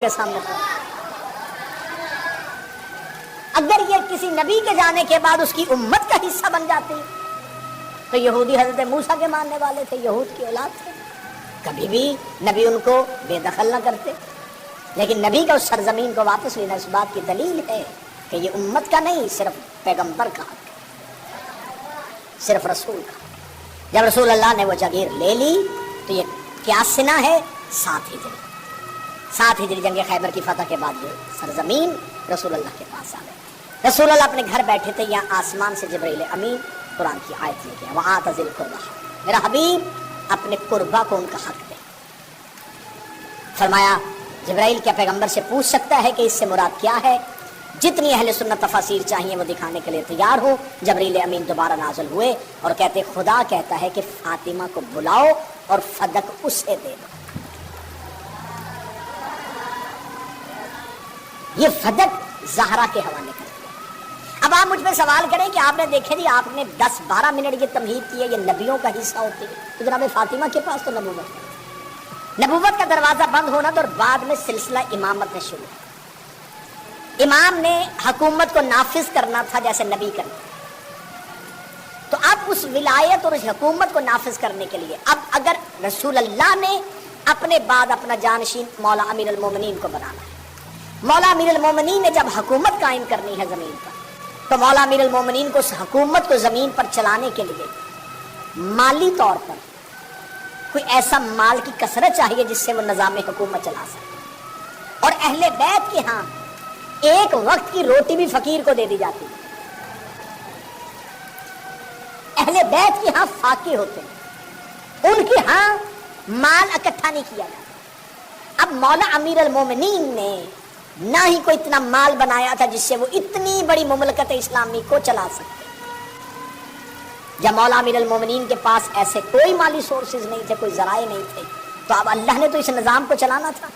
کے سامنے پر اگر یہ کسی نبی کے جانے کے بعد اس کی امت کا حصہ بن جاتی تو یہودی حضرت موسیٰ کے ماننے والے تھے، یہود کی اولاد تھے، کبھی بھی نبی ان کو بے دخل نہ کرتے. لیکن نبی کا اس سرزمین کو واپس لینا اس بات کی دلیل ہے کہ یہ امت کا نہیں، صرف پیغمبر کا حق ہے، صرف رسول کا. جب رسول اللہ نے وہ جگیر لے لی تو یہ کیا سنہ ہے؟ 7 ہجری جنگ خیبر کی فتح کے بعد یہ سرزمین رسول اللہ کے پاس آ گئی. رسول اللہ اپنے گھر بیٹھے تھے، یہاں آسمان سے جبرائیل امین قرآن کی آیت لے گیا، وَآتَ ذِی الْقُرْبَىٰ، میرا حبیب اپنے قربا کو ان کا حق دے. فرمایا جبرائیل کیا پیغمبر سے پوچھ سکتا ہے کہ اس سے مراد کیا ہے؟ جتنی اہل سنت تفاسیر چاہیے وہ دکھانے کے لیے تیار ہو. جبرائیل امین دوبارہ نازل ہوئے اور کہتے خدا کہتا ہے کہ فاطمہ کو بلاؤ اور فدق اسے دے دو. یہ فدق زہرا کے حوالے کر دیا. اب آپ مجھ پہ سوال کریں کہ آپ نے دیکھے تھی، آپ نے 10-12 منٹ یہ تمہید کی ہے، یہ نبیوں کا حصہ ہوتی ہے، تو جناب فاطمہ کے پاس تو نبوت کا دروازہ بند ہونا تو اور بعد میں سلسلہ امامت میں شروع. امام نے حکومت کو نافذ کرنا تھا جیسے نبی کرنا. تو اب اس ولایت اور اس حکومت کو نافذ کرنے کے لیے اب اگر رسول اللہ نے اپنے بعد اپنا جانشین مولا امیر المومنین کو بنانا ہے، مولا امیر المومنین نے جب حکومت قائم کرنی ہے زمین پر، تو مولا امیر المومنین کو اس حکومت کو زمین پر چلانے کے لیے مالی طور پر کوئی ایسا مال کی کثرت چاہیے جس سے وہ نظام حکومت چلا سکے. اور اہل بیت کے ہاں ایک وقت کی روٹی بھی فقیر کو دے دی جاتی ہے. اہل بیت کے ہاں فاقے ہوتے ہیں، ان کے ہاں مال اکٹھا نہیں کیا جاتا. اب مولا امیر المومنین نے نہ ہی کوئی اتنا مال بنایا تھا جس سے وہ اتنی بڑی مملکت اسلامی کو چلا سکتے. جب مولا امیر المومنین کے پاس ایسے کوئی مالی سورسز نہیں تھے، کوئی ذرائع نہیں تھے، تو اب اللہ نے تو اس نظام کو چلانا تھا.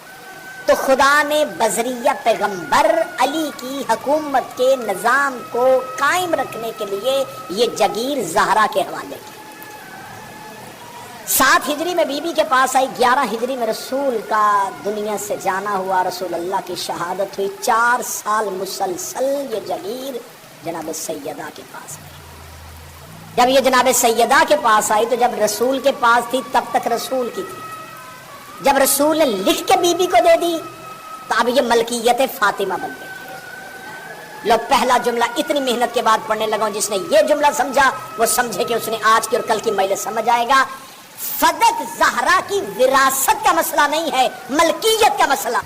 تو خدا نے بذریعہ پیغمبر علی کی حکومت کے نظام کو قائم رکھنے کے لیے یہ جگیر زہرا کے حوالے کی. 7 ہجری میں بی بی کے پاس آئی، 11 ہجری میں رسول کا دنیا سے جانا ہوا، رسول اللہ کی شہادت ہوئی. 4 سال مسلسل یہ جگیر جناب سیدہ کے پاس آئی. جب یہ جناب سیدہ کے پاس آئی تو جب رسول کے پاس تھی تب تک رسول کی تھی. جب رسول نے لکھ کے بی بی کو دے دی تو اب یہ ملکیت فاطمہ بن گئی. لوگ پہلا جملہ اتنی محنت کے بعد پڑھنے لگا، جس نے یہ جملہ سمجھا وہ سمجھے کہ اس نے آج کی اور کل کی مجلس سمجھ آئے گا. فدق زہرا کی وراثت کا مسئلہ نہیں ہے، ملکیت کا مسئلہ.